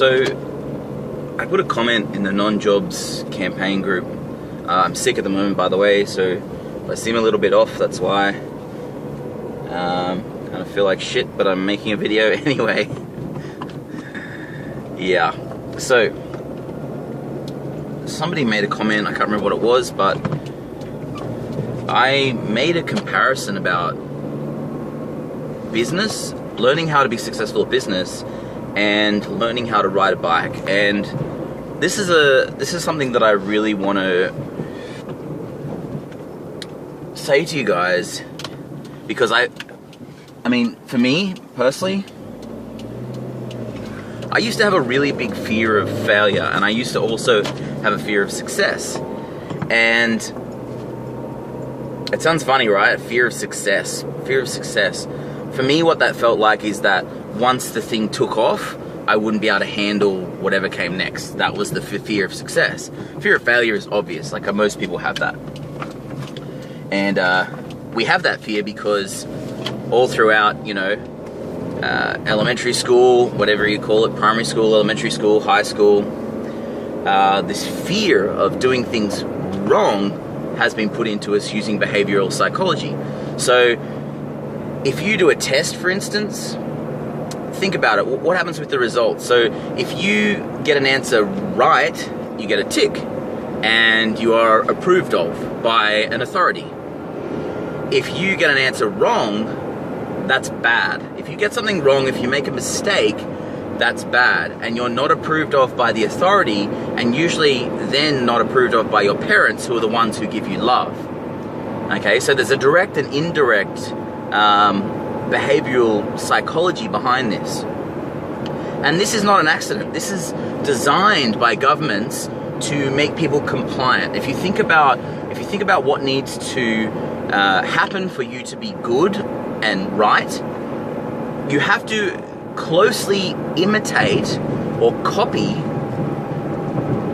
So I put a comment in the non-jobs campaign group. I'm sick at the moment, by the way, so if I seem a little bit off, that's why. Kind of feel like shit, but I'm making a video anyway. Yeah, so somebody made a comment, I can't remember what it was, but I made a comparison about business, learning how to be successful at business, and learning how to ride a bike. And this is something that I really want to say to you guys, because I mean, for me personally, I used to have a really big fear of failure, and I used to also have a fear of success. And it sounds funny, right? Fear of success. Fear of success. For me, what that felt like is that once the thing took off, I wouldn't be able to handle whatever came next. That was the fear of success. Fear of failure is obvious, like most people have that. And we have that fear because all throughout, you know, elementary school, whatever you call it, primary school, elementary school, high school, this fear of doing things wrong has been put into us using behavioral psychology. So if you do a test, for instance, think about it. What happens with the results? So if you get an answer right, you get a tick, and you are approved of by an authority. If you get an answer wrong, that's bad. If you get something wrong, if you make a mistake, that's bad, and you're not approved of by the authority, and usually then not approved of by your parents, who are the ones who give you love. Okay, so there's a direct and indirect behavioral psychology behind this. And this is not an accident. This is designed by governments to make people compliant. If you think about what needs to happen for you to be good and right, you have to closely imitate or copy,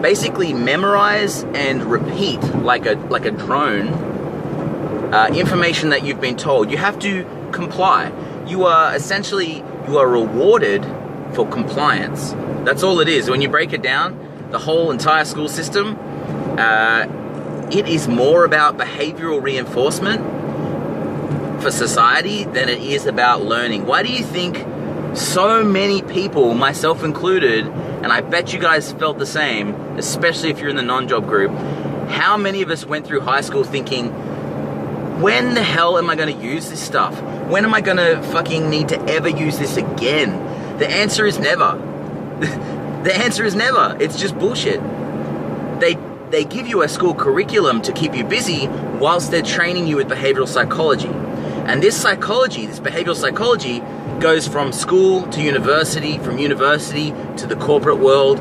basically memorize and repeat like a drone, information that you've been told. You have to comply. You are rewarded for compliance. That's all it is. When you break it down, the whole entire school system, it is more about behavioral reinforcement for society than it is about learning. Why do you think so many people, myself included, and I bet you guys felt the same, especially if you're in the non-job group, how many of us went through high school thinking, when the hell am I going to use this stuff? When am I going to fucking need to ever use this again? The answer is never. The answer is never. It's just bullshit. They give you a school curriculum to keep you busy whilst they're training you with behavioral psychology. And this psychology, this behavioral psychology, goes from school to university, from university to the corporate world,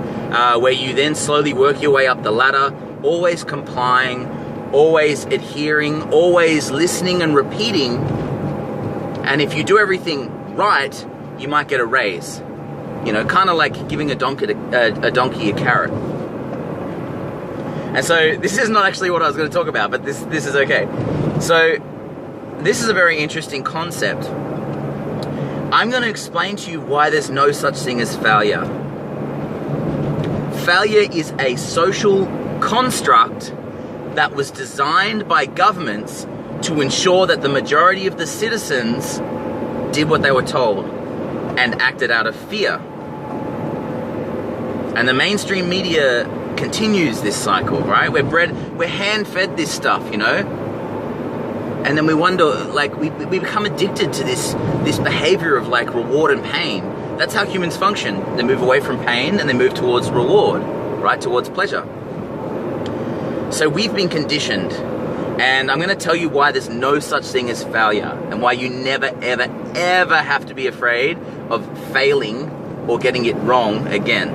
where you then slowly work your way up the ladder, always complying, always adhering, always listening and repeating. And if you do everything right, you might get a raise. You know, kind of like giving a donkey a carrot. And so this is not actually what I was going to talk about, but this is okay. So this is a very interesting concept. I'm going to explain to you why there's no such thing as failure. Failure is a social construct that was designed by governments to ensure that the majority of the citizens did what they were told and acted out of fear. And the mainstream media continues this cycle, right? We're hand-fed this stuff, you know? And then we wonder, like, we become addicted to this behavior of, like, reward and pain. That's how humans function. They move away from pain and they move towards reward, right? Towards pleasure. So we've been conditioned. And I'm going to tell you why there's no such thing as failure, and why you never, ever, ever have to be afraid of failing or getting it wrong again.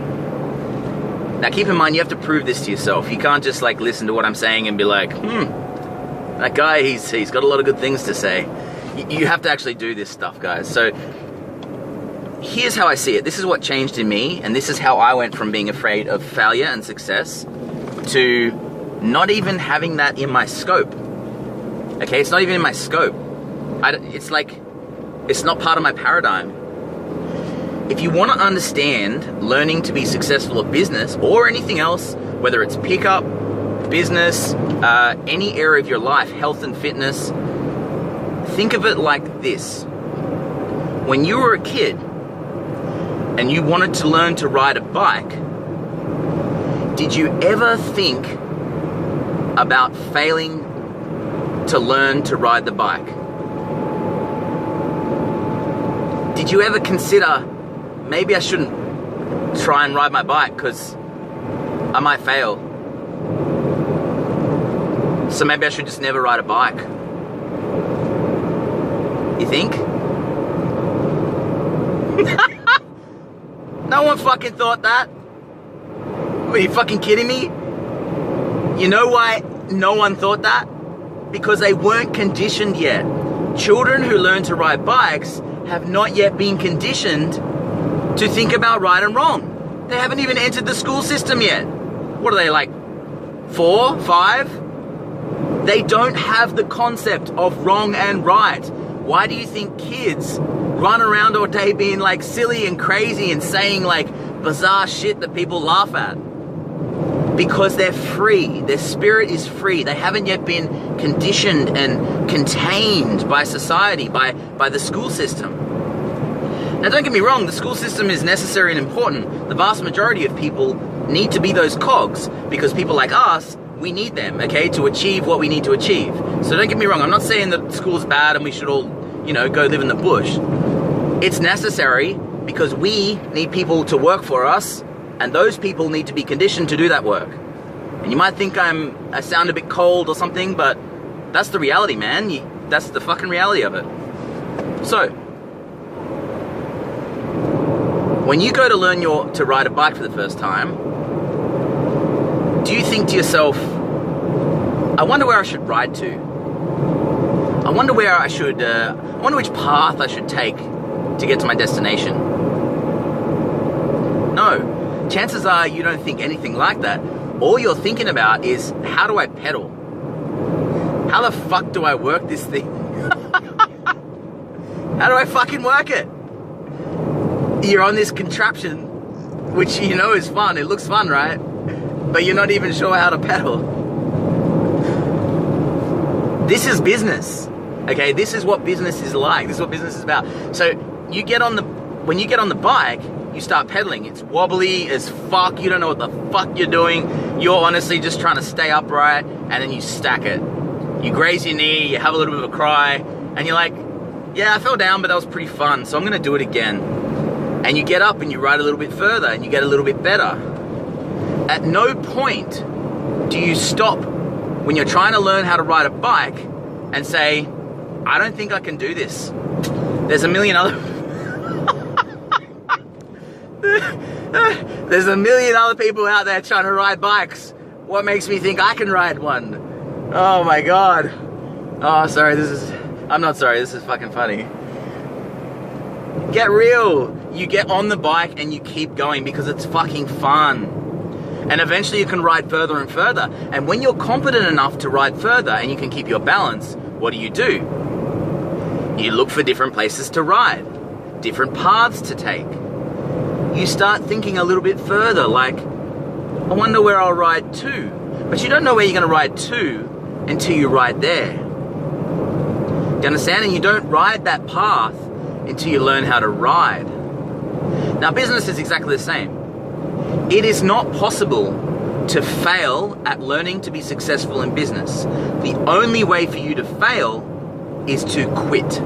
Now keep in mind, you have to prove this to yourself. You can't just like listen to what I'm saying and be like, that guy, he's got a lot of good things to say. You have to actually do this stuff, guys. So here's how I see it. This is what changed in me, and this is how I went from being afraid of failure and success to not even having that in my scope. Okay, it's not even in my scope. It's like, it's not part of my paradigm. if you want to understand learning to be successful at business or anything else, whether it's pickup, business, any area of your life, health and fitness, think of it like this. When you were a kid and you wanted to learn to ride a bike, did you ever think about failing to learn to ride the bike? Did you ever consider, maybe I shouldn't try and ride my bike because I might fail, so maybe I should just never ride a bike? You think? No one fucking thought that. Are you fucking kidding me? You know why no one thought that? Because they weren't conditioned yet. Children who learn to ride bikes have not yet been conditioned to think about right and wrong. They haven't even entered the school system yet. What are they, like 4, 5? They don't have the concept of wrong and right. Why do you think kids run around all day being like silly and crazy and saying like bizarre shit that people laugh at? Because they're free. Their spirit is free. They haven't yet been conditioned and contained by society, by the school system. Now, don't get me wrong, the school system is necessary and important. The vast majority of people need to be those cogs because people like us, we need them, okay, to achieve what we need to achieve. So don't get me wrong, I'm not saying that school's bad and we should all, you know, go live in the bush. It's necessary because we need people to work for us, and those people need to be conditioned to do that work. And you might think I sound a bit cold or something, but that's the reality, man. That's the fucking reality of it. So, when you go to learn to ride a bike for the first time, do you think to yourself, I wonder where I should ride to? I wonder where I wonder which path I should take to get to my destination? No. Chances are you don't think anything like that. All you're thinking about is, how do I pedal? How the fuck do I work this thing? How do I fucking work it? You're on this contraption, which you know is fun. It looks fun, right? But you're not even sure how to pedal. This is business. Okay, this is what business is like. This is what business is about. So when you get on the bike, you start pedaling. It's wobbly as fuck. You don't know what the fuck you're doing. You're honestly just trying to stay upright, and then you stack it. You graze your knee, you have a little bit of a cry, and you're like, yeah, I fell down, but that was pretty fun, so I'm gonna do it again. And you get up and you ride a little bit further, and you get a little bit better. At no point do you stop when you're trying to learn how to ride a bike and say, I don't think I can do this. There's a million other There's a million other people out there trying to ride bikes. What makes me think I can ride one? Oh my god. Oh, sorry, I'm not sorry, this is fucking funny. Get real. You get on the bike and you keep going because it's fucking fun. And eventually you can ride further and further. And when you're confident enough to ride further and you can keep your balance, what do? You look for different places to ride, different paths to take. You start thinking a little bit further, like, I wonder where I'll ride to. But you don't know where you're going to ride to until you ride there. Do you understand? And you don't ride that path until you learn how to ride. Now, business is exactly the same. It is not possible to fail at learning to be successful in business. The only way for you to fail is to quit.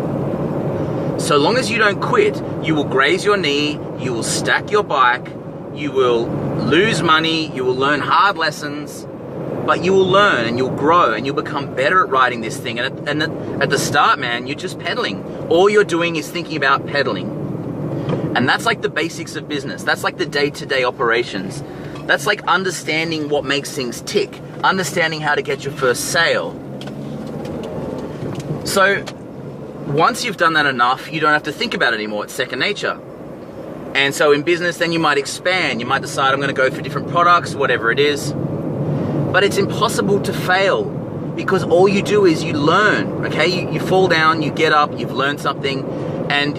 So long as you don't quit, you will graze your knee, you will stack your bike, you will lose money, you will learn hard lessons, but you will learn and you'll grow and you'll become better at riding this thing. And at the start, man, you're just pedaling. All you're doing is thinking about pedaling. And that's like the basics of business. That's like the day-to-day operations. That's like understanding what makes things tick, understanding how to get your first sale. So once you've done that enough, you don't have to think about it anymore. It's second nature. And so in business, then you might expand. You might decide, I'm going to go for different products, whatever it is. But it's impossible to fail because all you do is you learn, okay? You fall down, you get up, you've learned something, and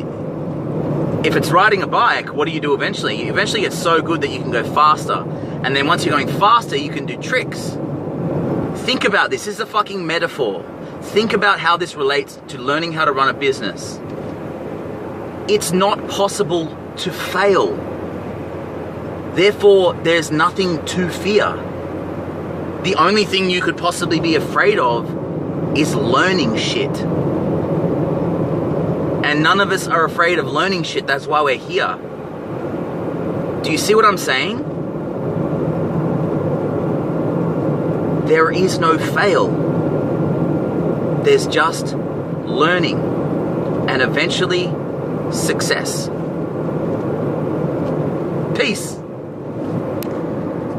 If it's riding a bike, what do you do eventually? You eventually get so good that you can go faster. And then once you're going faster, you can do tricks. Think about this. This is a fucking metaphor. Think about how this relates to learning how to run a business. It's not possible to fail. Therefore, there's nothing to fear. The only thing you could possibly be afraid of is learning shit. And none of us are afraid of learning shit. That's why we're here. Do you see what I'm saying? There is no fail. There's just learning and eventually success. Peace.